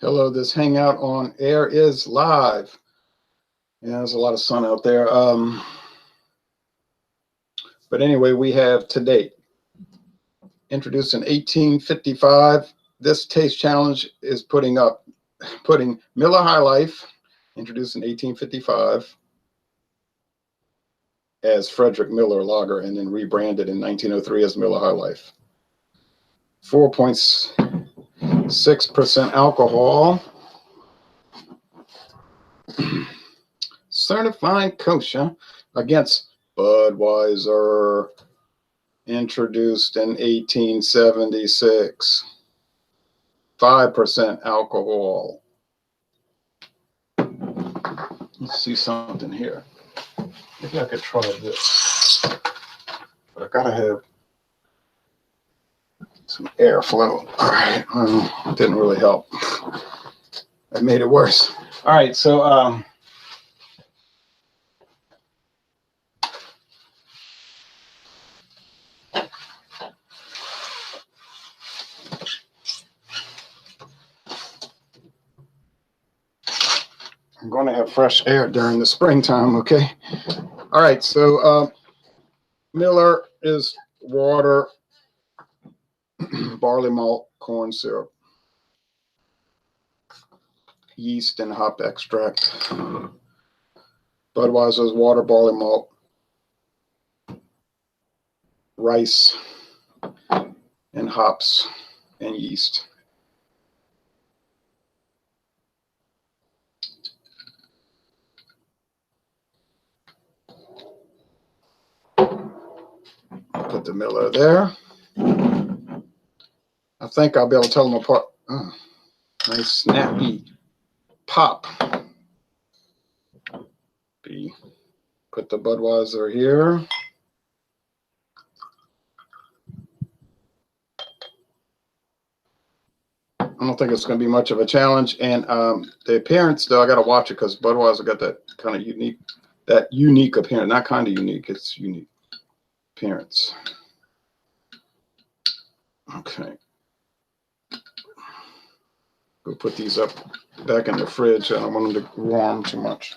Hello, this hangout on air is live. Yeah, there's a lot of sun out there. But anyway, we have today introduced in 1855. This taste challenge is putting Miller High Life, introduced in 1855 as Frederick Miller Lager and then rebranded in 1903 as Miller High Life. 4.6% alcohol. Certified kosher against Budweiser, introduced in 1876. 5% alcohol. Let's see something here. Maybe I could try this, but I gotta have some airflow. All right, it didn't really help. That made it worse. All right, so I'm going to have fresh air during the springtime, okay? All right, so Miller is water, barley malt, corn syrup, yeast, and hop extract. Budweiser is water, barley malt, rice, and hops and yeast. Put the Miller there. I think I'll be able to tell them apart. Oh, nice snappy pop. Put the Budweiser here. I don't think it's going to be much of a challenge. And the appearance, though, I got to watch it because Budweiser got that kind of unique appearance. Not kind of unique, it's unique appearance. Okay. Go put these up back in the fridge. I don't want them to warm too much.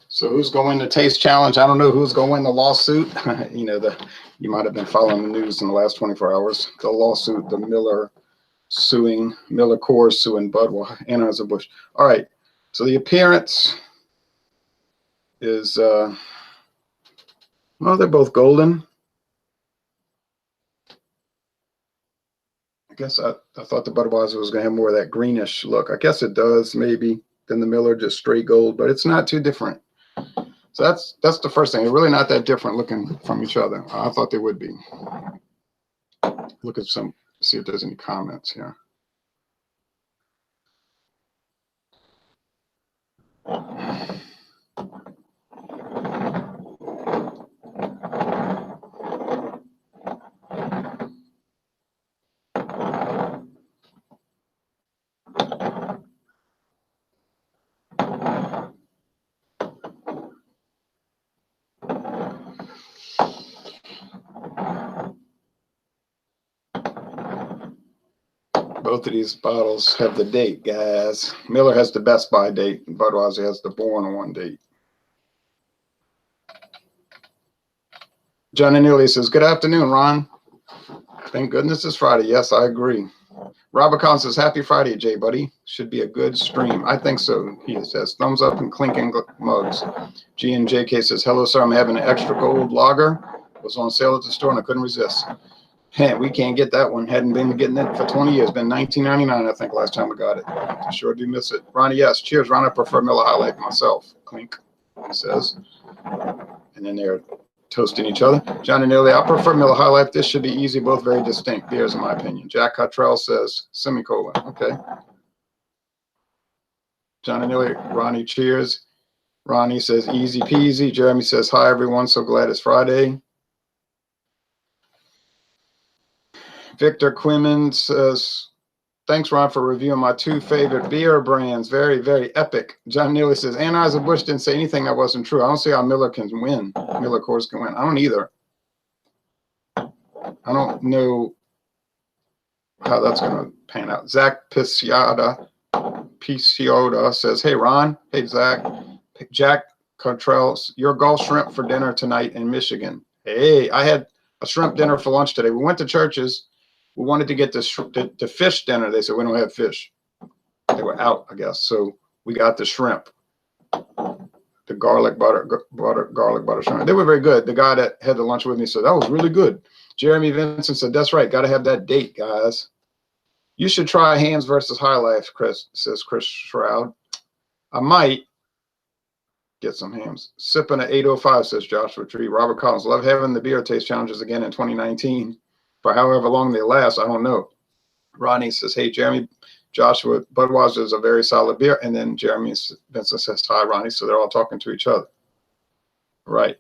So who's going to win the taste challenge? I don't know who's going to win the lawsuit. You might have been following the news in the last 24 hours. The lawsuit, the Miller Coors suing Budweiser, Anheuser-Busch. All right. So the appearance is, well, they're both golden. I guess I thought the Budweiser was going to have more of that greenish look. I guess it does maybe than the Miller, just straight gold, but it's not too different. So that's the first thing. They're really not that different looking from each other. I thought they would be. Look at see if there's any comments here. Both of these bottles have the date, guys. Miller has the best by date, and Budweiser has the born on date. John Anili says, good afternoon, Ron. Thank goodness it's Friday. Yes, I agree. Robert Collins says, happy Friday, Jay, buddy. Should be a good stream. I think so, he says. Thumbs up and clinking mugs. G and JK says, hello, sir. I'm having an extra gold lager. It was on sale at the store, and I couldn't resist. Hey, we can't get that one. Hadn't been getting it for 20 years. Been $19.99, I think, last time I got it. I sure do miss it. Ronnie, yes. Cheers, Ron. I prefer Miller High Life myself. Clink, he says. And then they're toasting each other. John and Neely, I prefer Miller High Life. This should be easy, both very distinct beers, in my opinion. Jack Cottrell says, semicolon. Okay. John and Neely, Ronnie, cheers. Ronnie says, easy peasy. Jeremy says, hi, everyone. So glad it's Friday. Victor Quimmen says, thanks, Ron, for reviewing my 2 favorite beer brands. Very, very epic. John Neely says, Anheuser-Busch didn't say anything that wasn't true. I don't see how Miller can win. Miller Coors can win. I don't either. I don't know how that's going to pan out. Zach Piciotta says, hey, Ron. Hey, Zach. Jack Cottrell, your Gulf shrimp for dinner tonight in Michigan. Hey, I had a shrimp dinner for lunch today. We went to Church's. We wanted to get the fish dinner. They said, we don't have fish. They were out, I guess. So we got the shrimp, the garlic butter shrimp. They were very good. The guy that had the lunch with me said, that was really good. Jeremy Vincent said, that's right. Got to have that date, guys. You should try Hands versus High Life, Chris, says Chris Shroud. I might get some hams. Sipping at 8:05, says Joshua Tree. Robert Collins, love having the beer taste challenges again in 2019. For however long they last, I don't know. Ronnie says, hey, Jeremy, Joshua, Budweiser is a very solid beer. And then Jeremy Vincent says, hi, Ronnie. So they're all talking to each other. Right.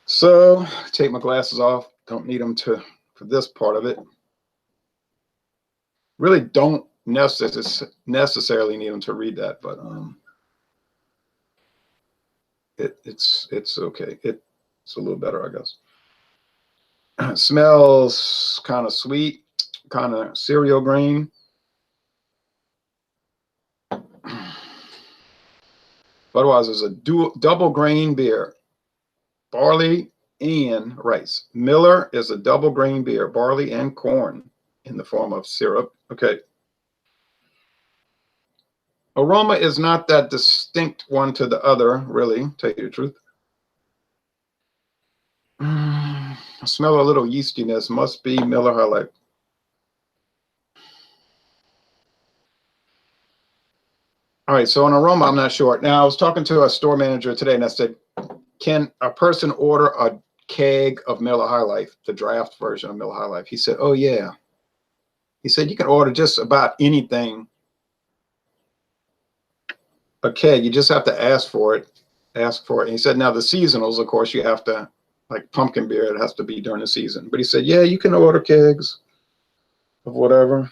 So take my glasses off. Don't need them for this part of it. Really don't necessarily need them to read that, but it's okay. It's a little better, I guess. Smells kind of sweet, kind of cereal grain. Budweiser is a double grain beer, barley and rice. Miller is a double grain beer, barley and corn in the form of syrup. Okay. Aroma is not that distinct one to the other, really, tell you the truth. I smell a little yeastiness. Must be Miller High Life. All right, so on aroma, I'm not sure. Now, I was talking to a store manager today, and I said, can a person order a keg of Miller High Life, the draft version of Miller High Life? He said, oh, yeah. He said, you can order just about anything, a keg. You just have to ask for it. And he said, now the seasonals, of course, you have to, like pumpkin beer, it has to be during the season. But he said, yeah, you can order kegs of whatever.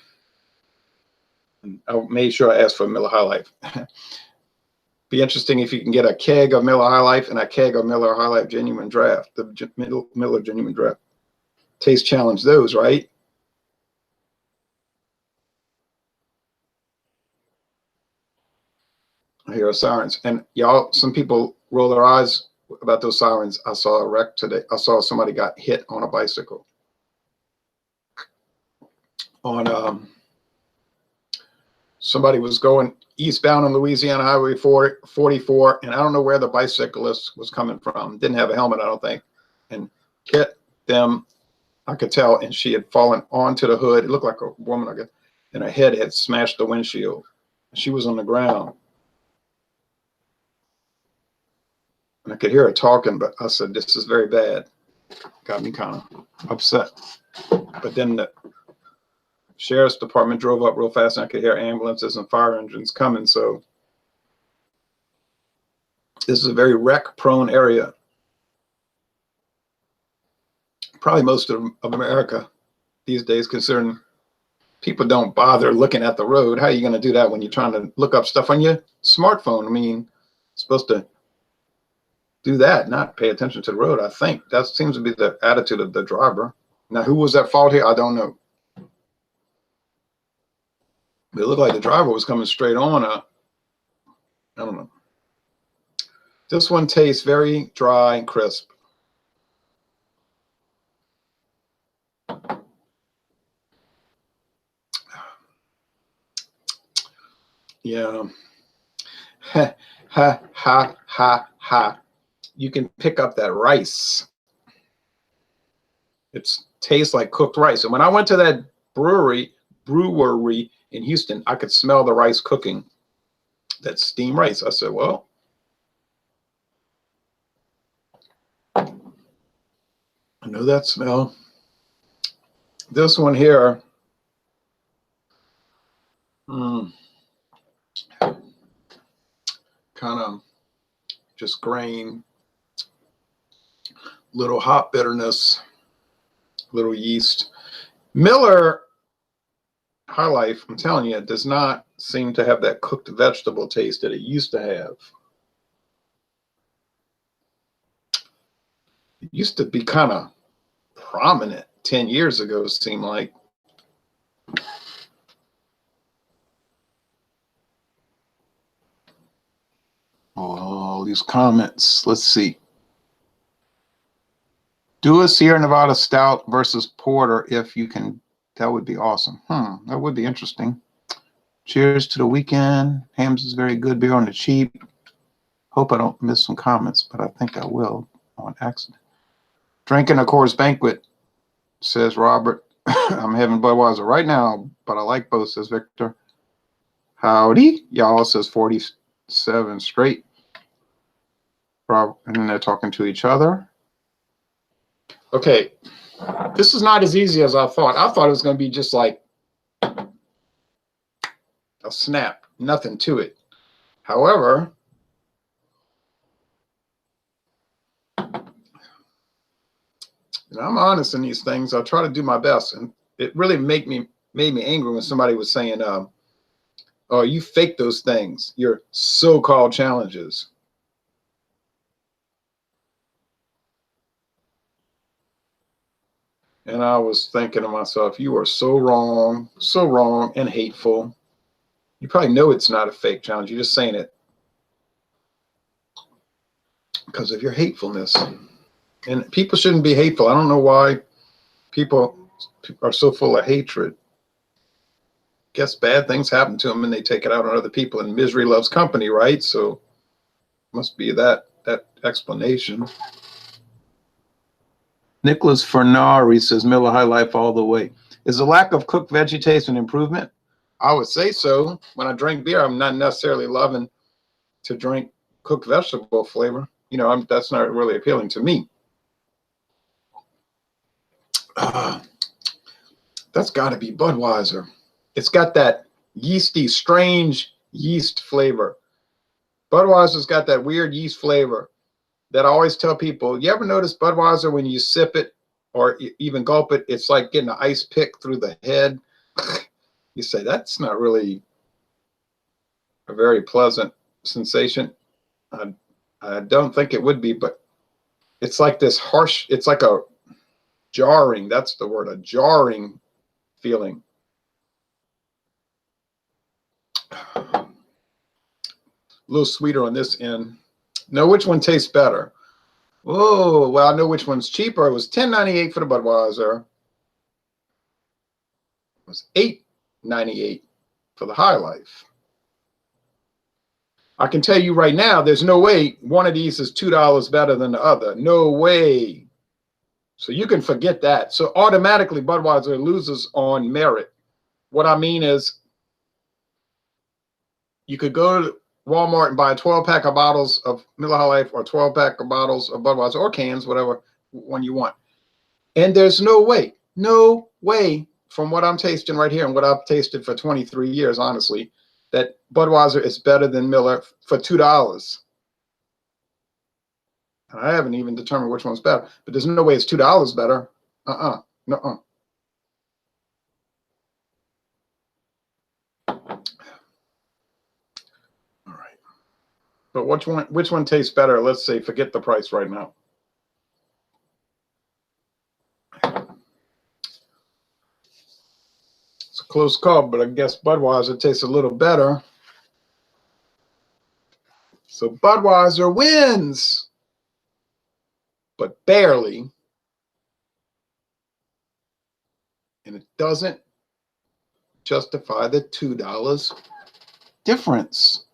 And I made sure I asked for Miller High Life. Be interesting if you can get a keg of Miller High Life and a keg of Miller High Life Genuine Draft, the Miller Genuine Draft. Taste challenge those, right? I hear sirens. And y'all, some people roll their eyes about those sirens. I saw a wreck today. I saw somebody got hit on a bicycle on somebody was going eastbound on Louisiana Highway 44, and I don't know where the bicyclist was coming from. Didn't have a helmet, I don't think, and hit them. I could tell, and she had fallen onto the hood. It looked like a woman, I guess, and her head had smashed the windshield. She was on the ground. And I could hear her talking, but I said, this is very bad. Got me kind of upset. But then the sheriff's department drove up real fast, and I could hear ambulances and fire engines coming. So this is a very wreck-prone area. Probably most of America these days, considering people don't bother looking at the road. How are you going to do that when you're trying to look up stuff on your smartphone? I mean, you're supposed to do that, not pay attention to the road. I think that seems to be the attitude of the driver. Now, who was at fault here? I don't know. It looked like the driver was coming straight on. I don't know. This one tastes very dry and crisp. Yeah. Ha, ha, ha, ha, ha. You can pick up that rice. It tastes like cooked rice. And when I went to that brewery in Houston, I could smell the rice cooking, that steamed rice. I said, well, I know that smell. This one here, kind of just grain, little hop bitterness. Little yeast. Miller High Life, I'm telling you, it does not seem to have that cooked vegetable taste that it used to have. It used to be kind of prominent 10 years ago, it seemed like. All these comments. Let's see. Do a Sierra Nevada Stout versus Porter if you can. That would be awesome. That would be interesting. Cheers to the weekend. Hams is very good. Beer on the cheap. Hope I don't miss some comments, but I think I will on accident. Drinking a Coors Banquet, says Robert. I'm having Budweiser right now, but I like both, says Victor. Howdy. Y'all, says 47 straight. And then they're talking to each other. Okay. This is not as easy as I thought. I thought it was going to be just like a snap. Nothing to it. However, I'm honest in these things. I try to do my best. And it really made me angry when somebody was saying, oh, you fake those things, your so-called challenges. And I was thinking to myself, you are so wrong and hateful. You probably know it's not a fake challenge. You're just saying it because of your hatefulness. And people shouldn't be hateful. I don't know why people are so full of hatred. Guess bad things happen to them and they take it out on other people, and misery loves company, right? So must be that explanation. Nicholas Fernari says Miller High Life all the way. Is the lack of cooked veggie taste an improvement? I would say so. When I drink beer, I'm not necessarily loving to drink cooked vegetable flavor. You know, that's not really appealing to me. That's got to be Budweiser. It's got that yeasty, strange yeast flavor. Budweiser's got that weird yeast flavor that I always tell people, you ever notice Budweiser when you sip it or even gulp it, it's like getting an ice pick through the head. You say, that's not really a very pleasant sensation. I don't think it would be, but it's like this harsh, it's like a jarring, that's the word, a jarring feeling. A little sweeter on this end. Know which one tastes better? Oh, well, I know which one's cheaper. It was $10.98 for the Budweiser. It was $8.98 for the High Life. I can tell you right now, there's no way one of these is $2 better than the other. No way. So you can forget that. So automatically Budweiser loses on merit. What I mean is you could go to Walmart and buy a 12-pack of bottles of Miller High Life or 12-pack of bottles of Budweiser or cans, whatever one you want. And there's no way from what I'm tasting right here and what I've tasted for 23 years, honestly, that Budweiser is better than Miller for $2. I haven't even determined which one's better, but there's no way it's $2 better. No. But which one tastes better? Let's say, forget the price right now. It's a close call, but I guess Budweiser tastes a little better. So Budweiser wins, but barely. And it doesn't justify the $2 difference.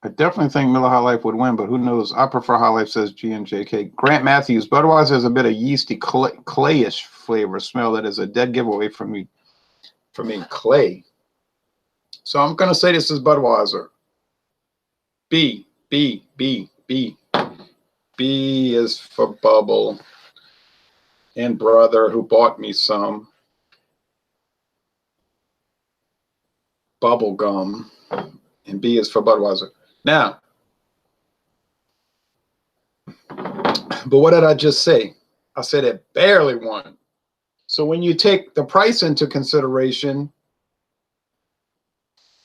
I definitely think Miller High Life would win, but who knows? I prefer High Life, says GNJK. Grant Matthews, Budweiser has a bit of yeasty, clayish flavor smell that is a dead giveaway for me. Clay. So I'm going to say this is Budweiser. B. B is for Bubble and brother who bought me some bubble gum. And B is for Budweiser. Now, but what did I just say? I said it barely won. So when you take the price into consideration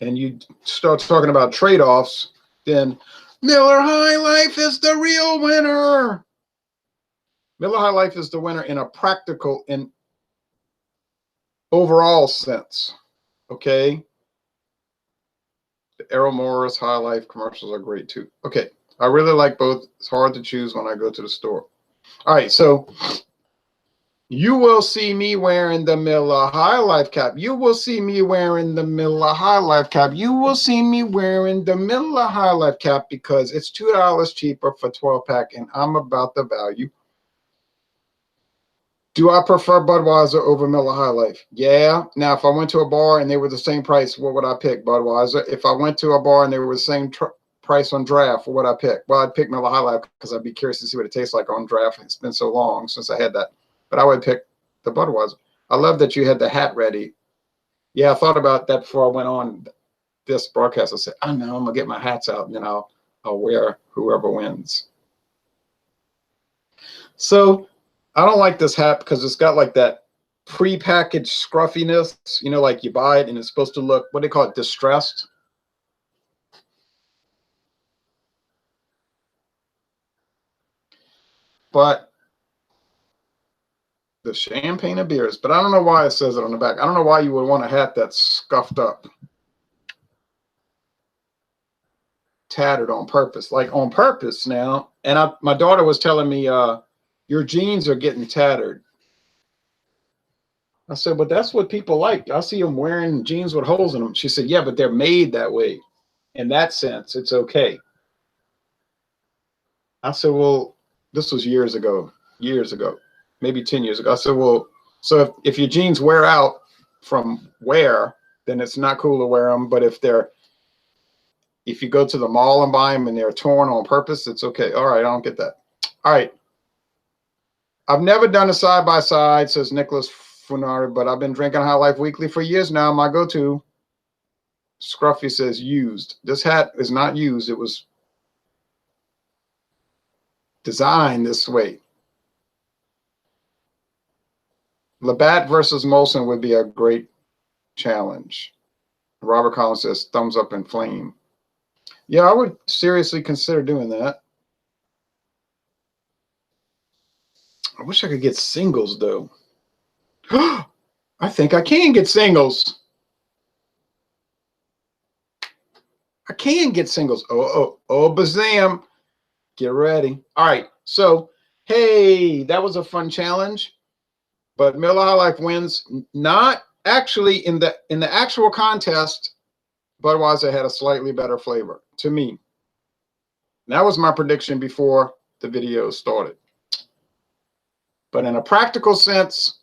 and you start talking about trade-offs, then Miller High Life is the real winner. Miller High Life is the winner in a practical and overall sense. Okay. The Aroma High Life commercials are great too. Okay. I really like both. It's hard to choose when I go to the store. All right. So you will see me wearing the Miller High Life cap. You will see me wearing the Miller High Life cap. You will see me wearing the Miller High Life cap because it's $2 cheaper for 12-pack, and I'm about the value. Do I prefer Budweiser over Miller High Life? Yeah. Now, if I went to a bar and they were the same price, what would I pick? Budweiser. If I went to a bar and they were the same price on draft, what would I pick? Well, I'd pick Miller High Life because I'd be curious to see what it tastes like on draft. It's been so long since I had that. But I would pick the Budweiser. I love that you had the hat ready. Yeah, I thought about that before I went on this broadcast. I said, I know, I'm going to get my hats out, and then I'll wear whoever wins. So I don't like this hat because it's got like that pre-packaged scruffiness, you know, like you buy it and it's supposed to look, what do they call it, distressed. But the champagne of beers, but I don't know why it says it on the back. I don't know why you would want a hat that's scuffed up, tattered on purpose, like on purpose now. And my daughter was telling me, your jeans are getting tattered. I said, but that's what people like. I see them wearing jeans with holes in them. She said, yeah, but they're made that way. In that sense, it's okay. I said, well, this was years ago, maybe 10 years ago. I said, well, so if your jeans wear out from wear, then it's not cool to wear them. But if you go to the mall and buy them and they're torn on purpose, it's okay. All right, I don't get that. All right. I've never done a side-by-side, says Nicholas Funari, but I've been drinking High Life Weekly for years now. My go-to. Scruffy says used. This hat is not used. It was designed this way. Labatt versus Molson would be a great challenge. Robert Collins says thumbs up and flame. Yeah, I would seriously consider doing that. I wish I could get singles though. I think I can get singles. I can get singles. Oh, bazam. Get ready. All right. So, hey, that was a fun challenge. But Miller High Life wins. Not actually in the actual contest. Budweiser had a slightly better flavor to me. And that was my prediction before the video started. But in a practical sense,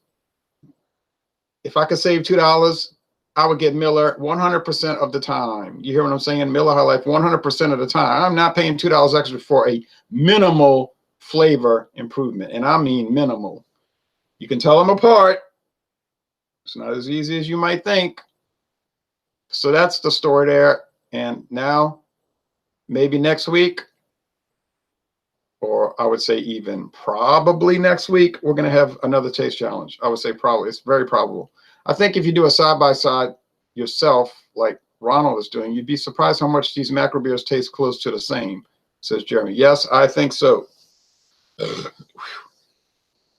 if I could save $2, I would get Miller 100% of the time. You hear what I'm saying? Miller High Life 100% of the time. I'm not paying $2 extra for a minimal flavor improvement. And I mean minimal. You can tell them apart. It's not as easy as you might think. So that's the story there. And now, maybe next week, or I would say even probably next week, we're going to have another taste challenge. I would say probably. It's very probable. I think if you do a side-by-side yourself, like Ronald is doing, you'd be surprised how much these macro beers taste close to the same, says Jeremy. Yes, I think so.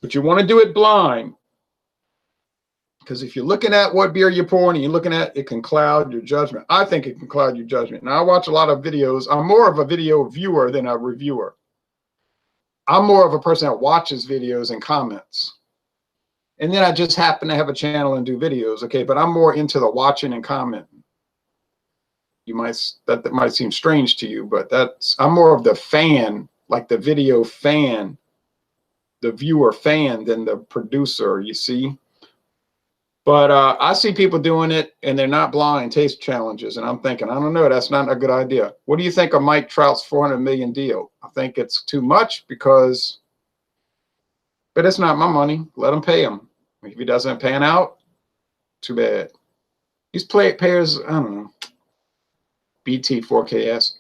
But you want to do it blind. Because if you're looking at what beer you're pouring and you're looking at, it can cloud your judgment. I think it can cloud your judgment. Now, I watch a lot of videos. I'm more of a video viewer than a reviewer. I'm more of a person that watches videos and comments. And then I just happen to have a channel and do videos, okay? But I'm more into the watching and commenting. That might seem strange to you, but I'm more of the fan, like the video fan, the viewer fan than the producer, you see? But I see people doing it, and they're not blind taste challenges. And I'm thinking, I don't know, that's not a good idea. What do you think of Mike Trout's $400 million deal? I think it's too much because, but it's not my money. Let him pay him. If he doesn't pan out, too bad. These payers, I don't know. BT4KS.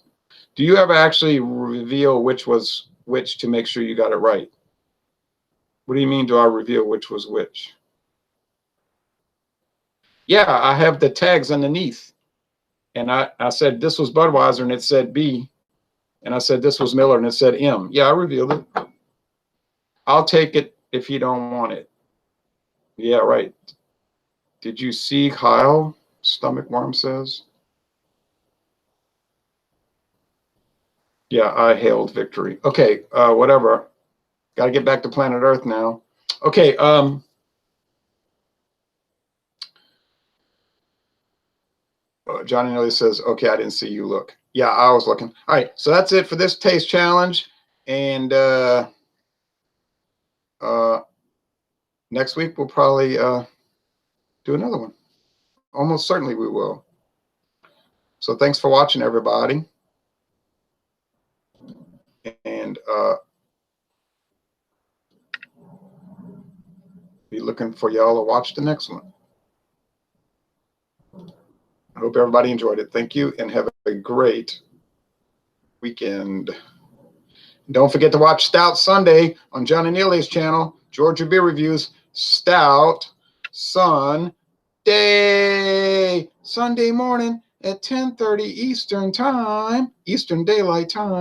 Do you ever actually reveal which was which to make sure you got it right? What do you mean, do I reveal which was which? Yeah, I have the tags underneath. And I said this was Budweiser and it said B. And I said this was Miller and it said M. Yeah, I revealed it. I'll take it if you don't want it. Yeah, right. Did you see Kyle? Stomach worm says. Yeah, I hailed victory. Okay, whatever. Got to get back to planet Earth now. Okay, Johnny Nelly says, okay, I didn't see you look. Yeah, I was looking. All right, so that's it for this taste challenge. And next week we'll probably do another one. Almost certainly we will. So thanks for watching, everybody. And be looking for y'all to watch the next one. I hope everybody enjoyed it. Thank you, and have a great weekend. Don't forget to watch Stout Sunday on John and Neely's channel, Georgia Beer Reviews, Stout Sunday morning at 10:30 Eastern Time, Eastern Daylight Time.